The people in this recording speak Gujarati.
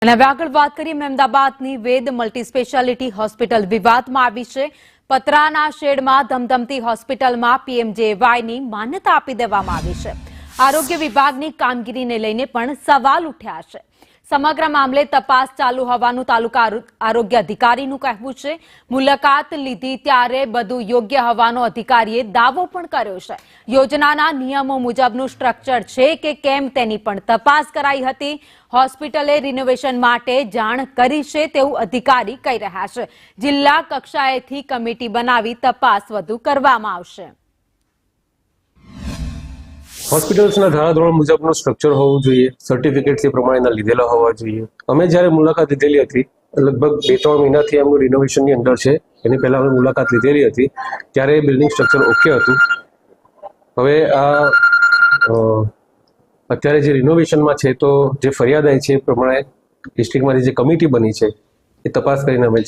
અને હવે આગળ વાત કરીએ અમદાવાદની વેદ મલ્ટી સ્પેશિયાલિટી હોસ્પિટલ વિવાદમાં આવી છે। પતરાના શેડમાં ધમધમતી હોસ્પિટલમાં પીએમજેએવાયની માન્યતા આપી દેવામાં આવી છે। આરોગ્ય વિભાગની કામગીરીને લઈને પણ સવાલ ઉઠ્યા છે। સમગ્ર મામલે તપાસ ચાલુ હોવાનું તાલુકા આરોગ્ય અધિકારીનું કહેવું છે। મુલાકાત લીધી ત્યારે બધું યોગ્ય હોવાનો અધિકારીએ દાવો પણ કર્યો છે। યોજનાના નિયમો મુજબનું સ્ટ્રક્ચર છે કે કેમ તેની પણ તપાસ કરાઈ હતી। હોસ્પિટલે રિનોવેશન માટે જાણ કરી છે તેવું અધિકારી કહી રહ્યા છે। જિલ્લા કક્ષાએથી કમિટી બનાવી તપાસ વધુ કરવામાં આવશે। હોસ્પિટલ્સના ધારાધોરણ મુજબનું સ્ટ્રક્ચર હોવું જોઈએ, સર્ટિફિકેટ્સ એ પ્રમાણેના લીધેલા હોવા જોઈએ। અમે જ્યારે મુલાકાત લીધેલી હતી લગભગ 2-3 મહિનાથી એમનું રિનોવેશનની અંદર છે, એની પહેલા અમે મુલાકાત લીધેલી હતી ત્યારે બિલ્ડિંગ સ્ટ્રક્ચર ઓકે હતું। હવે અત્યારે જે રિનોવેશનમાં છે તો જે ફરિયાદ આવી છે એ પ્રમાણે ડિસ્ટ્રિક્ટમાંથી જે કમિટી બની છે એ તપાસ કરીને અમે